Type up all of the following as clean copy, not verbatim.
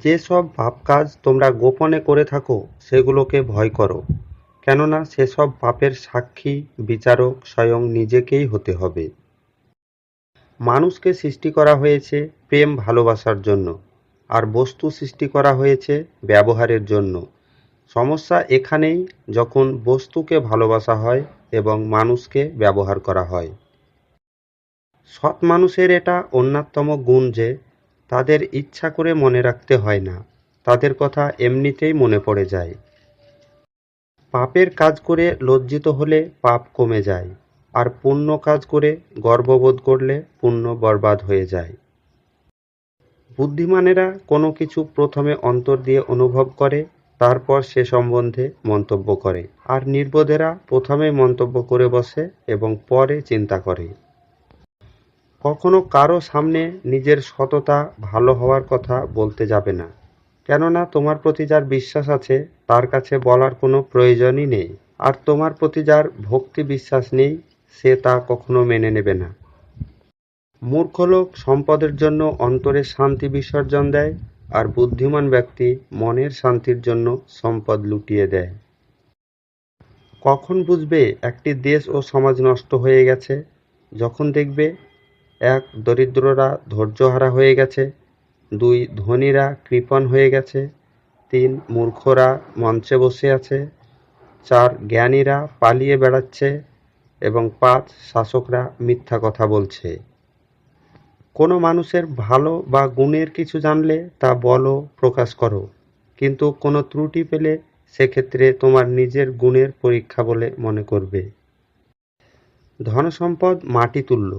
যেসব পাপ কাজ তোমরা গোপনে করে থাকো সেগুলোকে ভয় করো, কেননা সেসব পাপের সাক্ষী বিচারক স্বয়ং নিজেকেই হতে হবে। মানুষকে সৃষ্টি করা হয়েছে প্রেম ভালোবাসার জন্য, আর বস্তু সৃষ্টি করা হয়েছে ব্যবহারের জন্য। সমস্যা এখানেই যখন বস্তুকে ভালোবাসা হয় এবং মানুষকে ব্যবহার করা হয়। সৎ মানুষের এটা অন্যতম গুণ যে তাদের ইচ্ছা করে মনে রাখতে হয় না, তাদের কথা এমনিতেই মনে পড়ে যায়। পাপের কাজ করে লজ্জিত হলে পাপ কমে যায়, আর পুণ্য কাজ করে গর্ববোধ করলে পুণ্য বরবাদ হয়ে যায়। বুদ্ধিমানেরা কোনো কিছু প্রথমে অন্তর দিয়ে অনুভব করে, তারপর সে সম্বন্ধে মন্তব্য করে, আর নির্বোধেরা প্রথমে মন্তব্য করে বসে এবং পরে চিন্তা করে। কখনো কারো সামনে নিজের সততা ভালো হওয়ার কথা বলতে যাবে না, কেননা তোমার প্রতি যার বিশ্বাস আছে তার কাছে বলার কোনো প্রয়োজনই নেই, আর তোমার প্রতি যার ভক্তি বিশ্বাস নেই সে তা কখনো মেনে নেবে না। মূর্খ লোক সম্পদের জন্য অন্তরের শান্তি বিসর্জন দেয়, আর বুদ্ধিমান ব্যক্তি মনের শান্তির জন্য সম্পদ লুটিয়ে দেয়। কখন বুঝবে একটি দেশ ও সমাজ নষ্ট হয়ে গেছে? যখন দেখবে ১. দরিদ্ররা ধৈর্যহারা হয়ে গেছে, ২. ধনীরা কৃপণ হয়ে গেছে, ৩. মূর্খরা মঞ্চে বসে আছে, ৪. জ্ঞানীরা পালিয়ে বেড়াচ্ছে, এবং ৫. শাসকরা মিথ্যা কথা বলছে। কোনো মানুষের ভালো বা গুণের কিছু জানলে তা বলো, প্রকাশ করো, কিন্তু কোনো ত্রুটি পেলে সেক্ষেত্রে তোমার নিজের গুণের পরীক্ষা বলে মনে করবে। ধনসম্পদ মাটি তুল্য,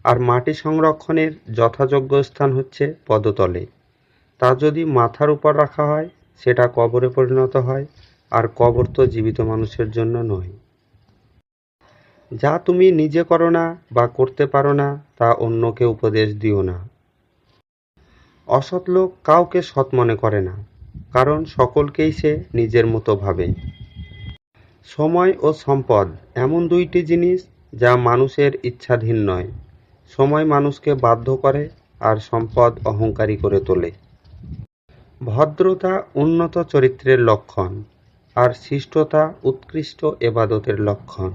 আর মাটি সংরক্ষণের যথাযোগ্য স্থান হচ্ছে পদতলে। তা যদি মাথার উপর রাখা হয় সেটা কবরে পরিণত হয়, আর কবর তো জীবিত মানুষের জন্য নয়। যা তুমি নিজে করো না বা করতে পারো না তা অন্যকে উপদেশ দিও না। অসৎ লোক কাউকে সৎ মনে করে না, কারণ সকলকেই সে নিজের মতো ভাবে। সময় ও সম্পদ এমন দুইটি জিনিস যা মানুষের ইচ্ছাধীন নয়। সময় মানুষকে বাধ্য করে, আর সম্পদ অহংকারী করে তোলে। ভদ্রতা উন্নত চরিত্রের লক্ষণ, আর শিষ্টতা উৎকৃষ্ট এবাদতের লক্ষণ।